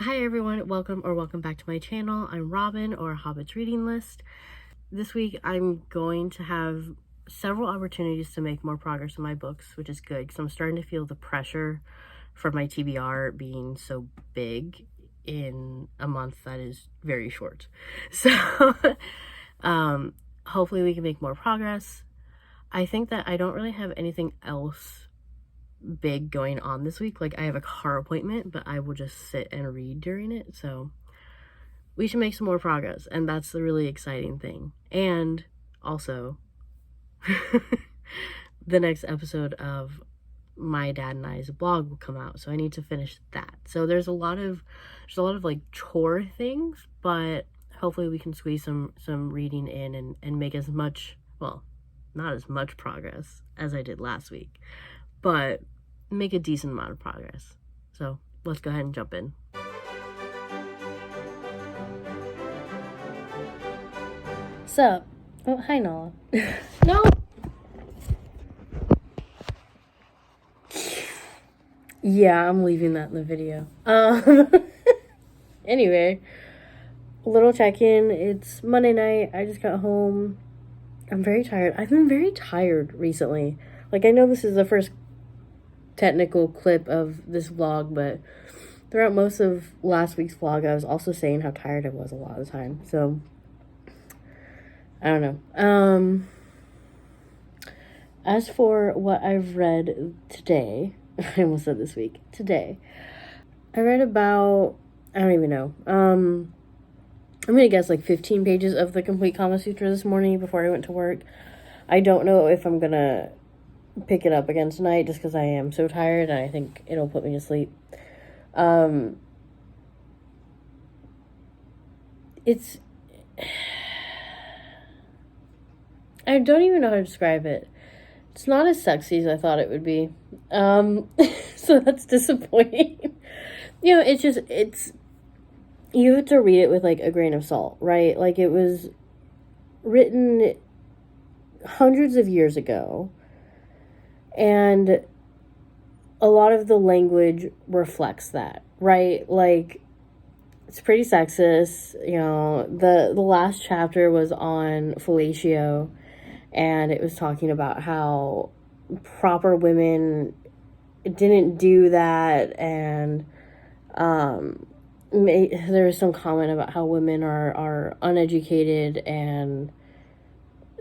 Hi everyone, welcome back to my channel. I'm Robin, or Hobbit's Reading List. This week I'm going to have several opportunities to make more progress in my books, which is good because I'm starting to feel the pressure for my TBR being so big in a month that is very short. So hopefully we can make more progress. I think that I don't really have anything else big going on this week. Like, I have a car appointment, but I will just sit and read during it, so we should make some more progress, and that's the really exciting thing. And also the next episode of my dad and I's blog will come out, so I need to finish that. So there's a lot of like chore things, but hopefully we can squeeze some reading in and make as much, well, not as much progress as I did last week, but make a decent amount of progress. So let's go ahead and jump in. Sup? Oh, hi, Nala. No! Yeah, I'm leaving that in the video. Anyway, little check-in. It's Monday night. I just got home. I'm very tired. I've been very tired recently. Like, I know this is the first technical clip of this vlog, but throughout most of last week's vlog I was also saying how tired I was a lot of the time, so I don't know. As for what I've read today, I almost said this week, today I read about, I don't even know, I'm gonna guess like 15 pages of the complete Kama Sutra this morning before I went to work. I don't know if I'm gonna pick it up again tonight just because I am so tired and I think it'll put me to sleep. It's, I don't even know how to describe it. It's not as sexy as I thought it would be. So that's disappointing. You know, it's, you have to read it with like a grain of salt, right? Like, it was written hundreds of years ago, and a lot of the language reflects that, right? Like, it's pretty sexist. You know, the last chapter was on fellatio, and it was talking about how proper women didn't do that, and there was some comment about how women are uneducated and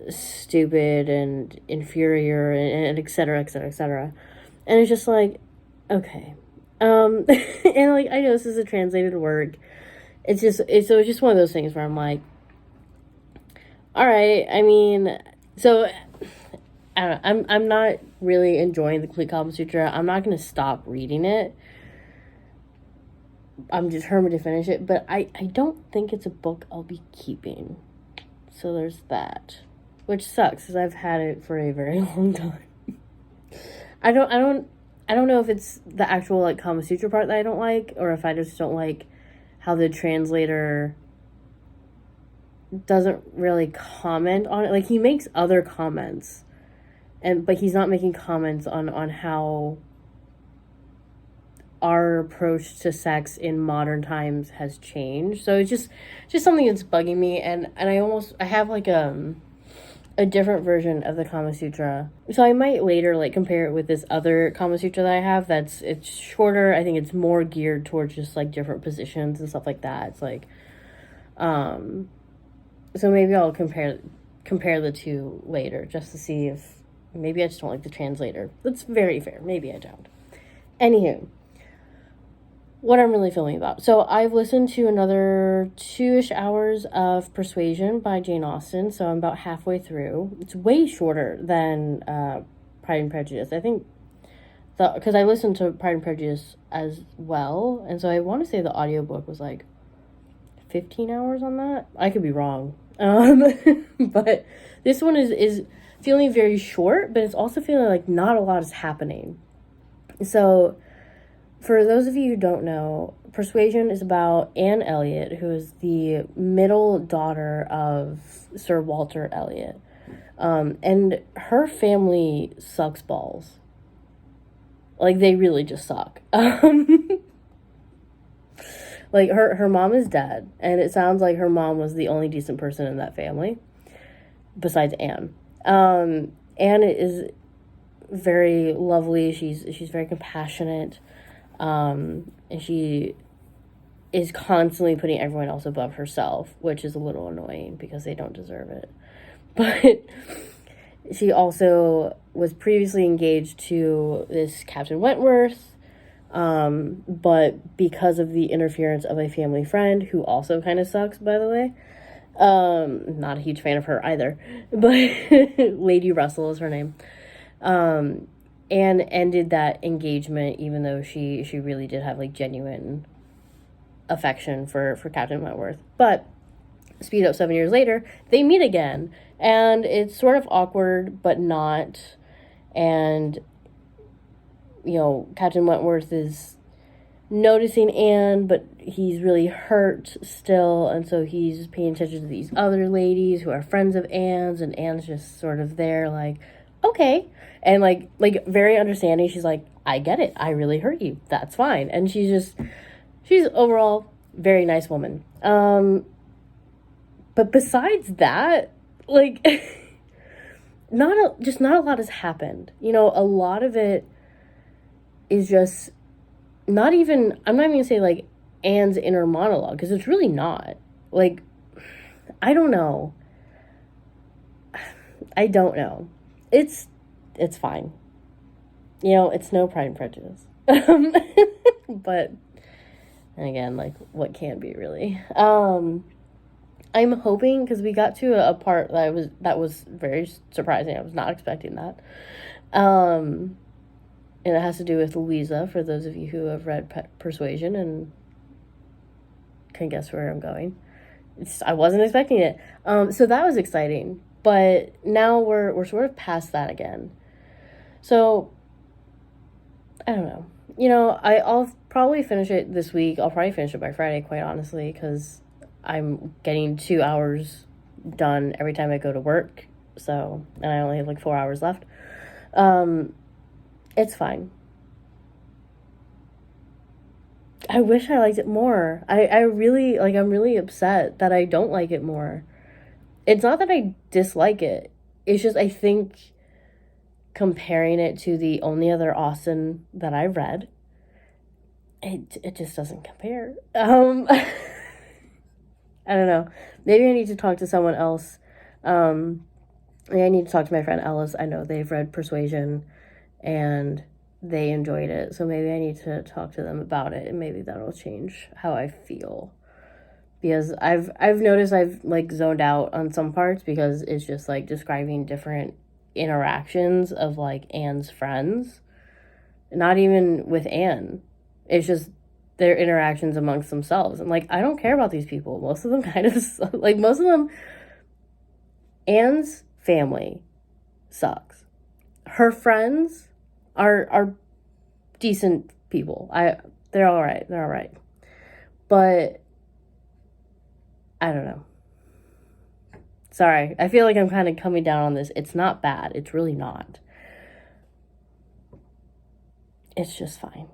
stupid and inferior and et cetera, et cetera, et cetera. And it's just like, okay. And like, I know this is a translated work. It's just one of those things where I'm like, all right, I mean, so I don't know, I'm not really enjoying the complete Kama Sutra. I'm not going to stop reading it. I'm determined to finish it, but I don't think it's a book I'll be keeping. So there's that, which sucks because I've had it for a very long time. I don't know if it's the actual like Kama Sutra part that I don't like, or if I just don't like how the translator doesn't really comment on it. Like, he makes other comments, but he's not making comments on how our approach to sex in modern times has changed. So it's just something that's bugging me, and I have like a different version of the Kama Sutra. So I might later like compare it with this other Kama Sutra that I have it's shorter. I think it's more geared towards just like different positions and stuff like that. It's like, so maybe I'll compare the two later just to see if maybe I just don't like the translator. That's very fair. Maybe I don't. Anywho, what I'm really feeling about. So I've listened to another 2-ish hours of Persuasion by Jane Austen, so I'm about halfway through. It's way shorter than Pride and Prejudice. I think, because I listened to Pride and Prejudice as well, and so I want to say the audiobook was like 15 hours on that. I could be wrong. But this one is feeling very short, but it's also feeling like not a lot is happening. So, for those of you who don't know, Persuasion is about Anne Elliot, who is the middle daughter of Sir Walter Elliot. And her family sucks balls. Like, they really just suck. Like, her mom is dead, and it sounds like her mom was the only decent person in that family, besides Anne. Anne is very lovely. She's very compassionate, and she is constantly putting everyone else above herself, which is a little annoying because they don't deserve it. But she also was previously engaged to this Captain Wentworth, but because of the interference of a family friend, who also kind of sucks, by the way, not a huge fan of her either, but Lady Russell is her name, and ended that engagement, even though she really did have, like, genuine affection for Captain Wentworth. But speed up 7 years later, they meet again, and it's sort of awkward, but not. And, you know, Captain Wentworth is noticing Anne, but he's really hurt still, and so he's paying attention to these other ladies who are friends of Anne's, and Anne's just sort of there, like, okay, and like very understanding. She's like, I get it, I really hurt you, that's fine. And she's overall very nice woman. But besides that, like, not a lot has happened. You know, a lot of it is just not even, I'm not even gonna say, like, Anne's inner monologue, because it's really not. Like, I don't know. It's fine. You know, it's no Pride and Prejudice. But, and again, like, what can be, really? I'm hoping, because we got to a part that was very surprising. I was not expecting that. And it has to do with Louisa, for those of you who have read Persuasion and can guess where I'm going. I wasn't expecting it. So that was exciting. But now we're sort of past that again. So, I don't know. You know, I'll probably finish it this week. I'll probably finish it by Friday, quite honestly, because I'm getting 2 hours done every time I go to work. So, and I only have like 4 hours left. It's fine. I wish I liked it more. I really, like, I'm really upset that I don't like it more. It's not that I dislike it. It's just, I think, comparing it to the only other Austen that I read, it just doesn't compare. I don't know. Maybe I need to talk to someone else. I need to talk to my friend Ellis. I know they've read Persuasion and they enjoyed it. So maybe I need to talk to them about it, and maybe that'll change how I feel. Because I've noticed I've, like, zoned out on some parts because it's just, like, describing different interactions of, like, Anne's friends. Not even with Anne. It's just their interactions amongst themselves. And, like, I don't care about these people. Most of them kind of, like, most of them, Anne's family sucks. Her friends are decent people. They're all right. But I don't know. Sorry, I feel like I'm kind of coming down on this. It's not bad. It's really not. It's just fine.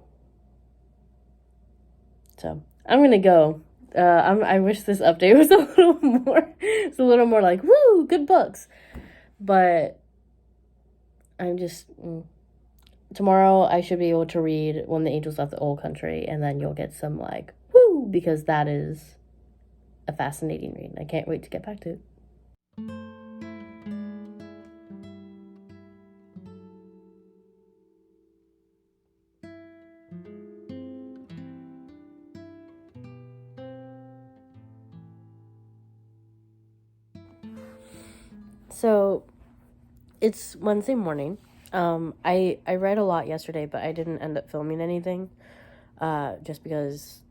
So I'm gonna go. I wish this update was a little more. It's a little more like, woo, good books. But I'm just tomorrow I should be able to read When the Angels Left the Old Country, and then you'll get some, like, woo, because that is a fascinating read. I can't wait to get back to it. So it's Wednesday morning. I read a lot yesterday, but I didn't end up filming anything, just because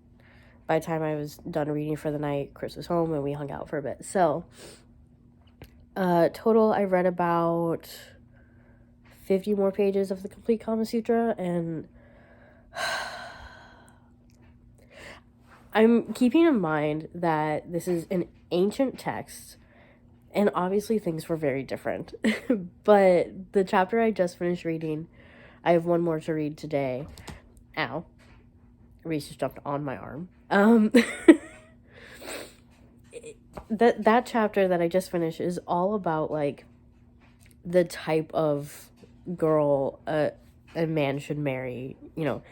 by the time I was done reading for the night, Kris was home and we hung out for a bit. So total, I read about 50 more pages of the complete Kama Sutra, and I'm keeping in mind that this is an ancient text, and obviously things were very different. But the chapter I just finished reading, I have one more to read today. Ow. Reese just jumped on my arm. Um, that chapter that I just finished is all about like the type of girl a man should marry, you know,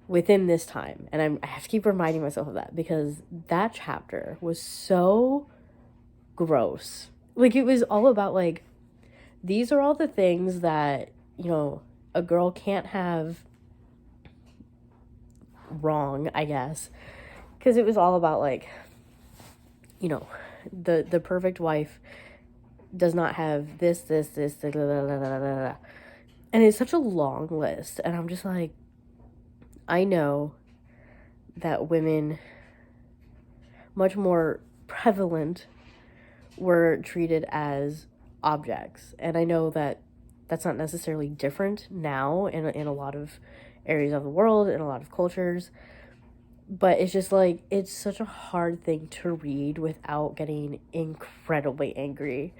within this time. And I have to keep reminding myself of that because that chapter was so gross. Like, it was all about like, these are all the things that, you know, a girl can't have wrong, I guess. Because it was all about like, you know, the perfect wife does not have this, da, da, da, da, da, da. And it's such a long list. And I'm just like, I know that women, much more prevalent, were treated as objects. And I know that that's not necessarily different now in a lot of areas of the world, in a lot of cultures. But it's just like, it's such a hard thing to read without getting incredibly angry.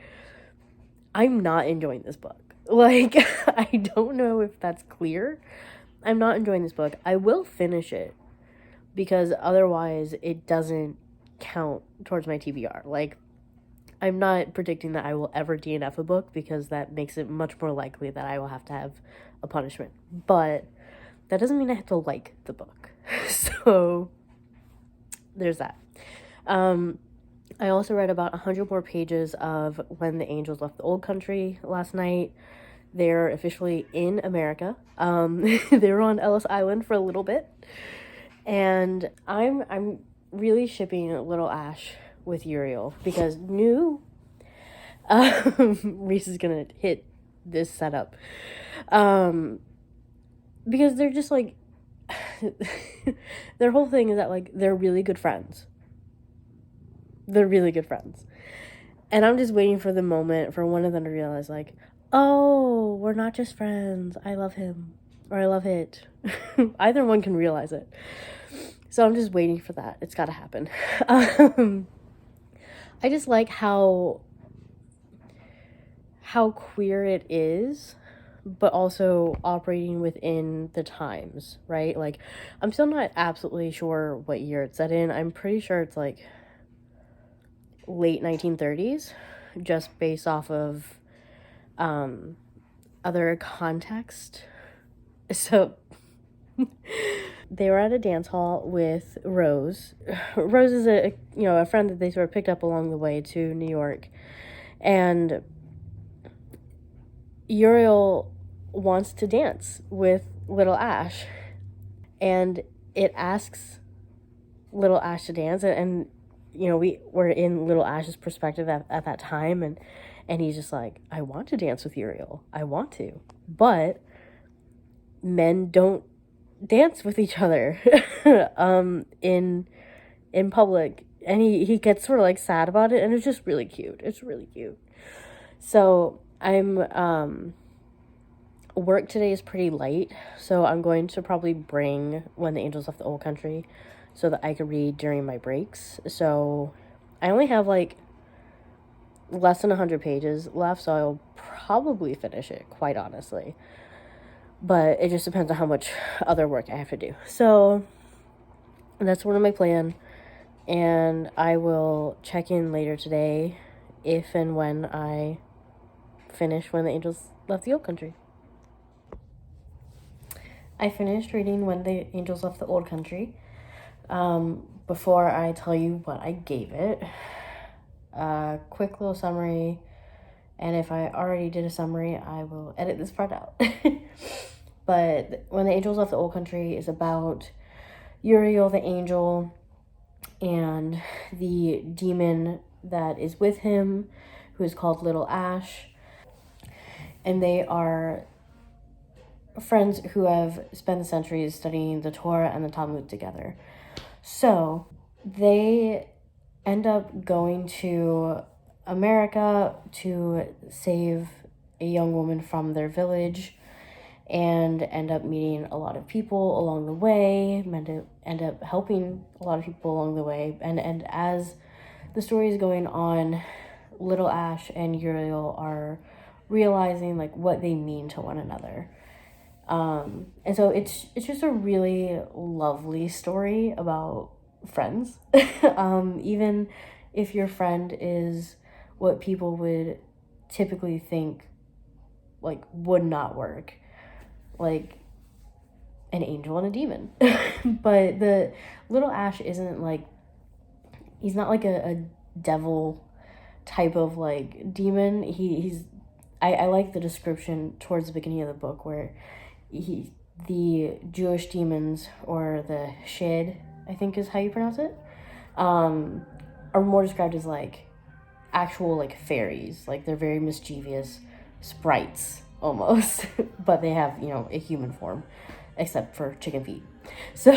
I'm not enjoying this book. Like, I don't know if that's clear. I'm not enjoying this book. I will finish it because otherwise it doesn't count towards my TBR. Like, I'm not predicting that I will ever DNF a book because that makes it much more likely that I will have to have a punishment. But that doesn't mean I have to like the book. So there's that. I also read about 100 more pages of When the Angels Left the Old Country last night. They're officially in America. They were on Ellis Island for a little bit. And I'm really shipping Little Ash with Uriel because Reese is gonna hit this setup. Because they're just like, their whole thing is that like they're really good friends. They're really good friends. And I'm just waiting for the moment for one of them to realize like, oh, we're not just friends. I love him. Or I love it. Either one can realize it. So I'm just waiting for that. It's gotta happen. I just like how queer it is, but also operating within the times, right? Like, I'm still not absolutely sure what year it's set in. I'm pretty sure it's like late 1930s, just based off of other context. So they were at a dance hall with Rose. Rose is a friend that they sort of picked up along the way to New York. And Uriel wants to dance with Little Ash. And it asks Little Ash to dance. And you know, we were in Little Ash's perspective at that time. And he's just like, I want to dance with Uriel. I want to. But men don't dance with each other in public. And he gets sort of like sad about it, and it's just really cute. It's really cute. So I'm work today is pretty light, so I'm going to probably bring When the Angels Left the Old Country so that I could read during my breaks. So I only have like less than 100 pages left, so I'll probably finish it, quite honestly. But it just depends on how much other work I have to do. So that's sort of my plan. And I will check in later today if and when I finish When the Angels Left the Old Country. I finished reading When the Angels Left the Old Country. Before I tell you what I gave it, a quick little summary. And if I already did a summary, I will edit this part out. But When the Angels Left the Old Country is about Uriel the angel and the demon that is with him, who is called Little Ash. And they are friends who have spent the centuries studying the Torah and the Talmud together. So they end up going to America to save a young woman from their village and end up meeting a lot of people along the way, end up helping a lot of people along the way. And as the story is going on, Little Ash and Uriel are realizing like what they mean to one another. And so it's just a really lovely story about friends. Even if your friend is what people would typically think like would not work, like an angel and a demon. But the little Ash isn't like, he's not like a devil type of like demon. I like the description towards the beginning of the book where the Jewish demons, or the Shed, I think is how you pronounce it, are more described as like actual like fairies. Like they're very mischievous sprites almost, but they have, a human form, except for chicken feet. So,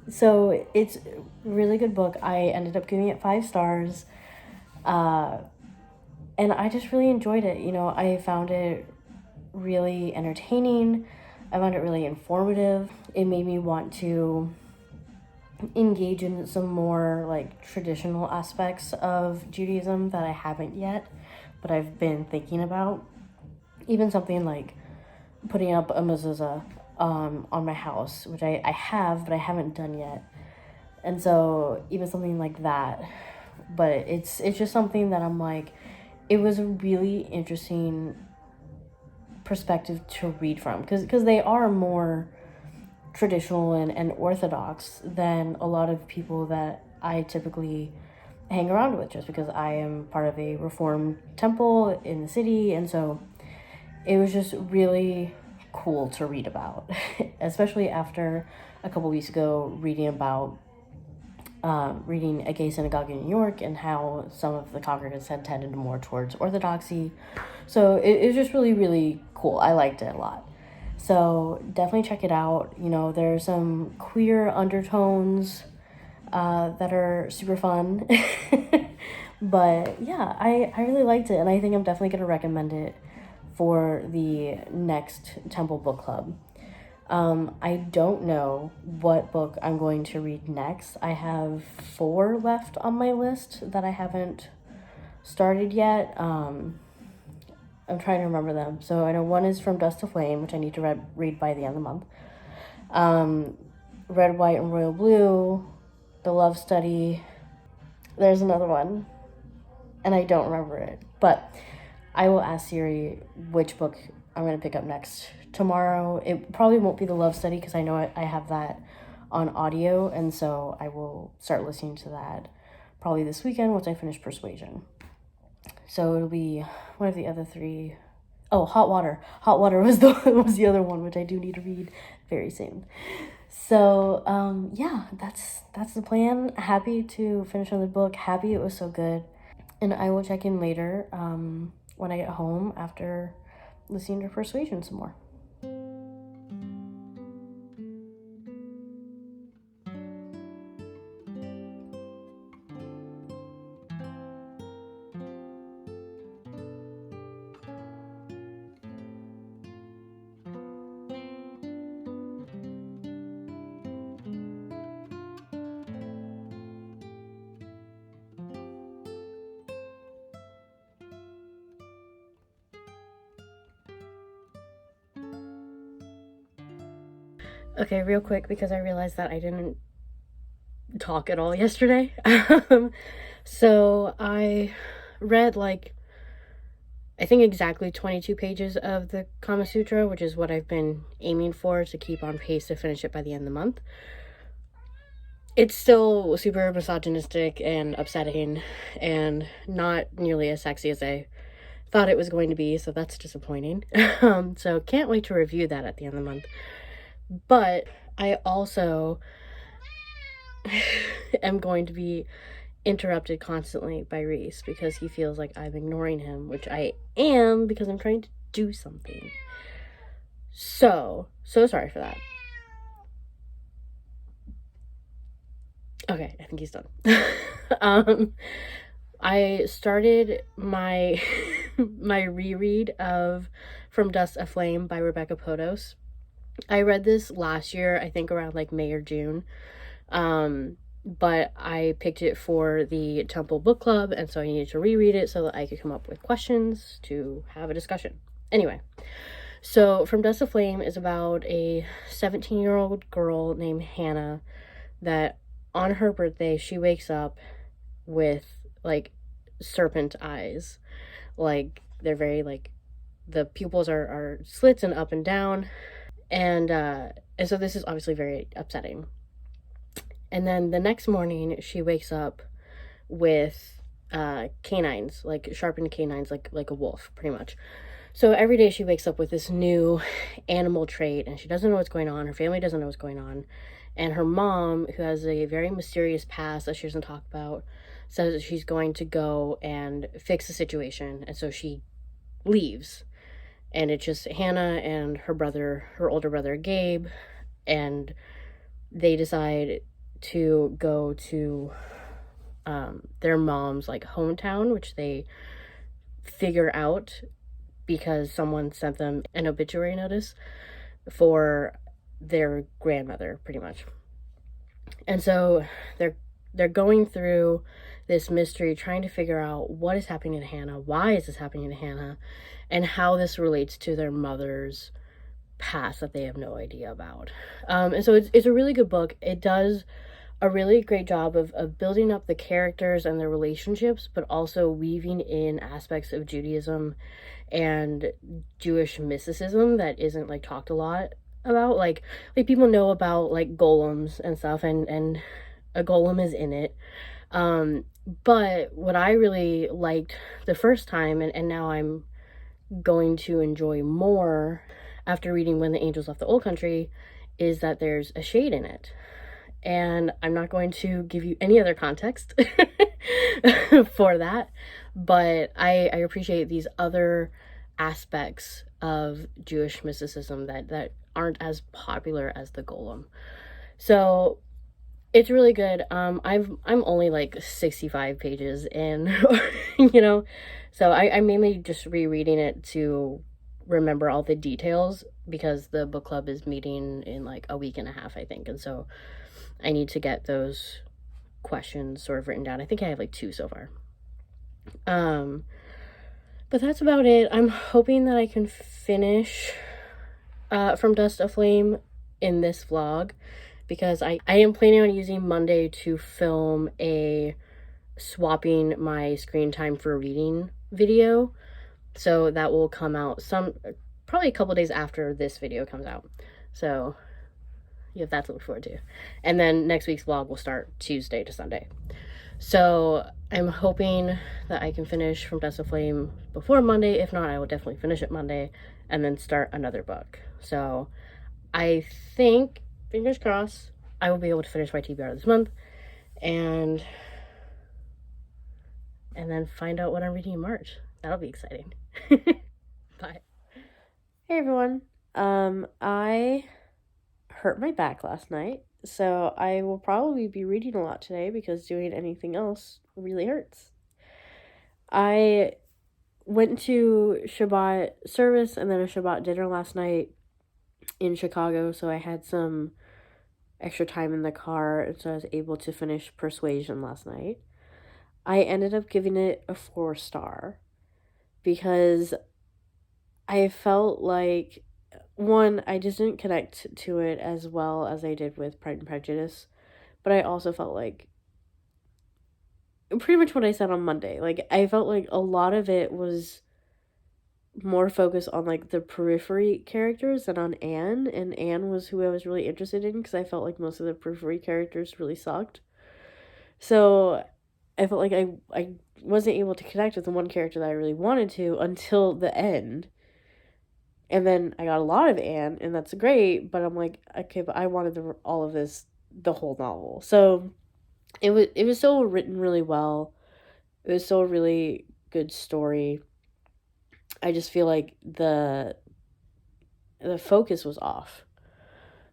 so it's a really good book. I ended up giving it 5 stars. And I just really enjoyed it. I found it really entertaining. I found it really informative. It made me want to engage in some more like traditional aspects of Judaism that I haven't yet, but I've been thinking about. Even something like putting up a mezuzah on my house, which I have, but I haven't done yet. And so even something like that. But it's just something that I'm like, it was a really interesting perspective to read from, because they are more traditional and orthodox than a lot of people that I typically hang around with, just because I am part of a Reformed temple in the city. And so it was just really cool to read about, especially after a couple weeks ago reading about reading A Gay Synagogue in New York, and how some of the congregants had tended more towards orthodoxy. So it was just really, really cool. I liked it a lot. So definitely check it out. There's some queer undertones that are super fun. But yeah, I really liked it, and I think I'm definitely going to recommend it for the next Temple Book Club. I don't know what book I'm going to read next. I have 4 left on my list that I haven't started yet. I'm trying to remember them. So I know one is From Dust to Flame, which I need to read by the end of the month. Red, White, and Royal Blue, The Love Study. There's another one, and I don't remember it. But I will ask Siri which book I'm going to pick up next tomorrow. It probably won't be The Love Study, because I know I have that on audio, and so I will start listening to that probably this weekend once I finish Persuasion. So it'll be one of the other 3. Oh, Hot Water. Hot Water was the other one, which I do need to read very soon. So yeah, that's the plan. Happy to finish another book. Happy it was so good. And I will check in later when I get home after listening to Persuasion some more. Okay, real quick, because I realized that I didn't talk at all yesterday. So I read I think exactly 22 pages of the Kama Sutra, which is what I've been aiming for, to keep on pace to finish it by the end of the month. It's still super misogynistic and upsetting, and not nearly as sexy as I thought it was going to be, so that's disappointing. So can't wait to review that at the end of the month. But I also am going to be interrupted constantly by Reese, because he feels like I'm ignoring him, which I am, because I'm trying to do something. So sorry for that. Okay, I think he's done. I started my my reread of From Dust to Flame by Rebecca Podos. I read this last year, I think around May or June. But I picked it for the Temple Book Club, and so I needed to reread it so that I could come up with questions to have a discussion. Anyway, so From Dust to Flame is about a 17-year-old girl named Hannah that on her birthday, she wakes up with, like, serpent eyes. Like, they're very, like, the pupils are slits and up and down. And so this is obviously very upsetting. And then the next morning, she wakes up with canines, like sharpened canines, like a wolf, pretty much. So every day she wakes up with this new animal trait, and she doesn't know what's going on. Her family doesn't know what's going on. And her mom, who has a very mysterious past that she doesn't talk about, says that she's going to go and fix the situation. And so she leaves. And it's just Hannah and her brother, her older brother, Gabe. And they decide to go to their mom's, like, hometown, which they figure out because someone sent them an obituary notice for their grandmother, pretty much. And so they're going through this mystery, trying to figure out what is happening to Hannah, why is this happening to Hannah, and how this relates to their mother's past that they have no idea about. And so it's a really good book. It does a really great job of building up the characters and their relationships, but also weaving in aspects of Judaism and Jewish mysticism that isn't, like, talked a lot about. Like people know about, like, golems and stuff, and a golem is in it. But what I really liked the first time, and now I'm going to enjoy more after reading When the Angels Left the Old Country, is that there's a shade in it. And I'm not going to give you any other context for that, but I appreciate these other aspects of Jewish mysticism that aren't as popular as the golem. So it's really good. I'm only like 65 pages in, you know, so I'm mainly just rereading it to remember all the details, because the book club is meeting in like a week and a half, I think, and so I need to get those questions sort of written down. I think I have like 2 so far. But that's about it. I'm hoping that I can finish From Dust to Flame in this vlog, because I am planning on using Monday to film a swapping my screen time for reading video. So that will come out probably a couple days after this video comes out. So you have that to look forward to. And then next week's vlog will start Tuesday to Sunday. So I'm hoping that I can finish From Dust to Flame before Monday. If not, I will definitely finish it Monday and then start another book. So I think, fingers crossed, I will be able to finish my TBR this month and then find out what I'm reading in March. That'll be exciting. Bye. Hey everyone. I hurt my back last night, so I will probably be reading a lot today because doing anything else really hurts. I went to Shabbat service and then a Shabbat dinner last night in Chicago, so I had some extra time in the car, and so I was able to finish Persuasion last night. I ended up giving it a 4-star because I felt like, one, I just didn't connect to it as well as I did with Pride and Prejudice, but I also felt like, pretty much what I said on Monday, like, I felt like a lot of it was more focused on, like, the periphery characters than on Anne, and Anne was who I was really interested in, because I felt like most of the periphery characters really sucked. So I felt like I wasn't able to connect with the one character that I really wanted to until the end. And then I got a lot of Anne, and that's great, but I'm like, okay, but I wanted all of this, the whole novel. So it was so written really well. It was so a really good story. I just feel like the focus was off.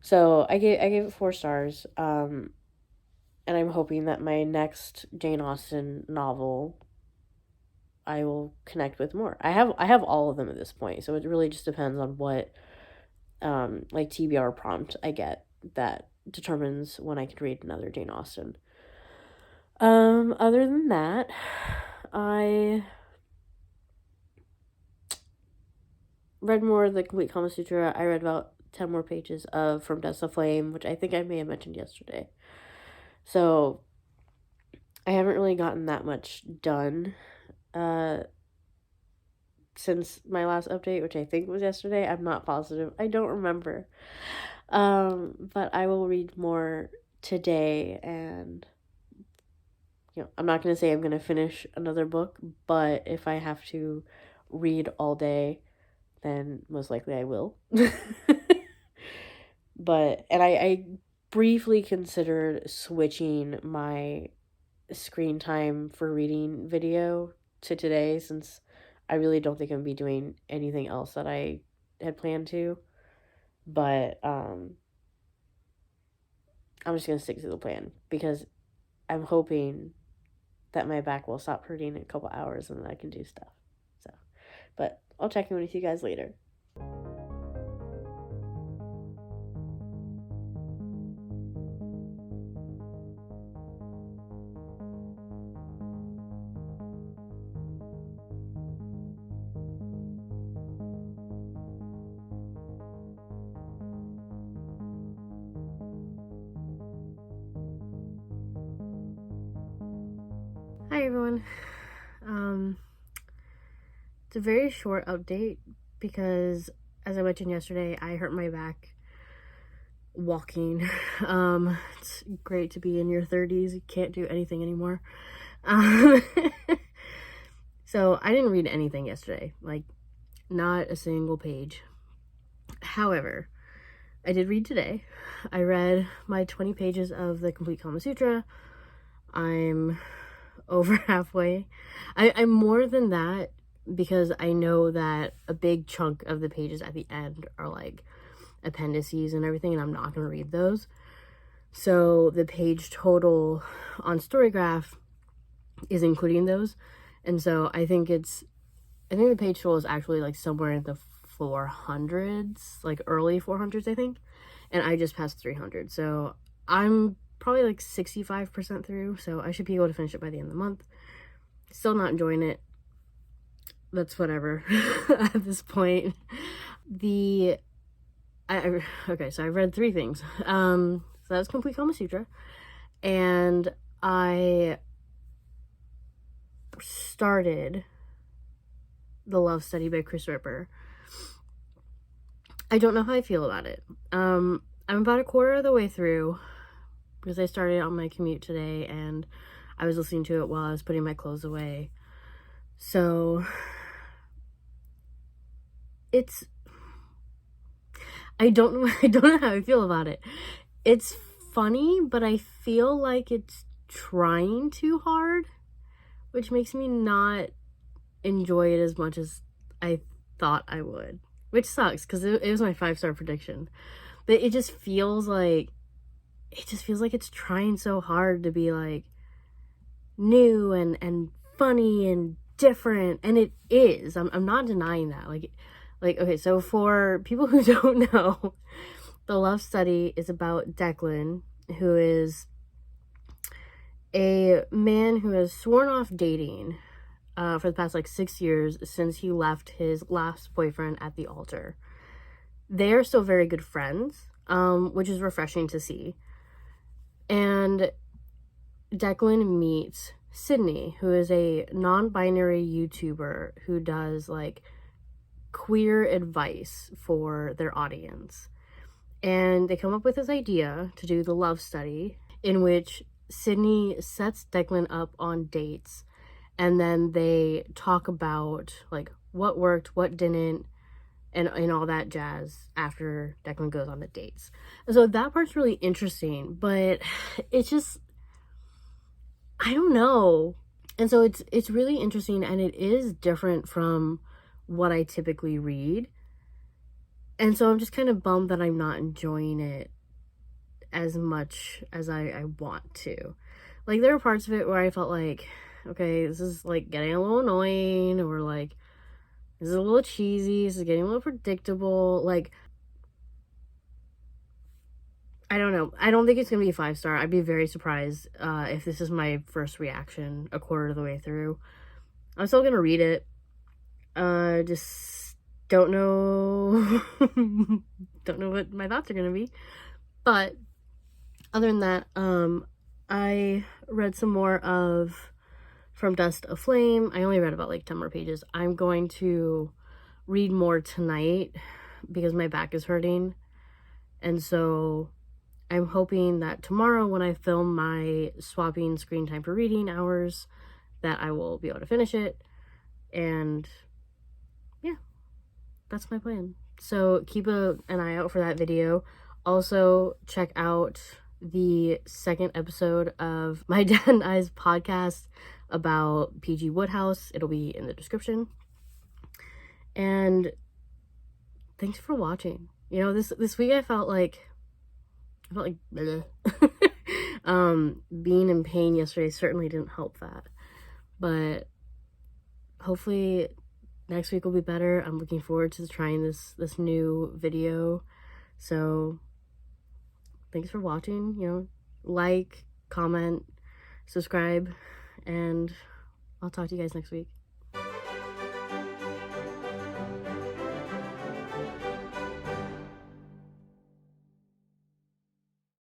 So I gave it 4 stars. And I'm hoping that my next Jane Austen novel I will connect with more. I have all of them at this point, so it really just depends on what like TBR prompt I get that determines when I can read another Jane Austen. Other than that, I read more of the Complete Kama Sutra. I read about 10 more pages of From Dust to Flame, which I think I may have mentioned yesterday. So I haven't really gotten that much done since my last update, which I think was yesterday. I'm not positive. I don't remember. But I will read more today, and I'm not going to say I'm going to finish another book, but if I have to read all day, then most likely I will. And I briefly considered switching my screen time for reading video to today, since I really don't think I'm going to be doing anything else that I had planned to. But I'm just going to stick to the plan, because I'm hoping that my back will stop hurting in a couple hours and then I can do stuff. But I'll check in with you guys later. Hi everyone. It's a very short update because, as I mentioned yesterday, I hurt my back walking. It's great to be in your 30s. You can't do anything anymore. So I didn't read anything yesterday, like not a single page. However, I did read today. I read my 20 pages of the Complete Kama Sutra. I'm over halfway. I'm more than that, because I know that a big chunk of the pages at the end are like appendices and everything, and I'm not going to read those. So the page total on Storygraph is including those. And so I think the page total is actually like somewhere in the 400s, like early 400s, I think. And I just passed 300. So I'm probably like 65% through. So I should be able to finish it by the end of the month. Still not enjoying it. That's whatever at this point. Okay, so I read 3 things. So that's Complete Kama Sutra. And I started The Love Study by Kris. I don't know how I feel about it. I'm about a quarter of the way through, because I started on my commute today and I was listening to it while I was putting my clothes away. So I don't know how I feel about it. It's funny, but I feel like it's trying too hard, which makes me not enjoy it as much as I thought I would, which sucks, because it was my 5-star prediction. But it just feels like it's trying so hard to be like new and funny and different, and it is. I'm not denying that. Like, okay, so for people who don't know, The Love Study is about Declan, who is a man who has sworn off dating for the past 6 years, since he left his last boyfriend at the altar. They are still very good friends, which is refreshing to see. And Declan meets Sydney, who is a non-binary YouTuber who does queer advice for their audience. And they come up with this idea to do the Love Study, in which Sydney sets Declan up on dates, and then they talk about what worked, what didn't, and all that jazz after Declan goes on the dates. And so that part's really interesting, but it's just, I don't know. And so it's really interesting, and it is different from what I typically read. And so I'm just kind of bummed that I'm not enjoying it as much as I want to. There are parts of it where I felt like, okay, this is getting a little annoying, or this is a little cheesy, this is getting a little predictable. I don't know. I don't think it's gonna be a 5-star. I'd be very surprised if this is my first reaction a quarter of the way through. I'm still gonna read it. Just don't know don't know what my thoughts are gonna be. But other than that, I read some more of From Dust to Flame. I only read about like 10 more pages. I'm going to read more tonight because my back is hurting. And so I'm hoping that tomorrow when I film my swapping screen time for reading hours, that I will be able to finish it. And yeah, that's my plan. So keep an eye out for that video. Also, check out the second episode of my Dad and I's podcast about PG Woodhouse. It'll be in the description. And thanks for watching. You know, this week I felt like bleh. Being in pain yesterday certainly didn't help that. But hopefully next week will be better. I'm looking forward to trying this new video. So thanks for watching. You know, like, comment, subscribe, and I'll talk to you guys next week.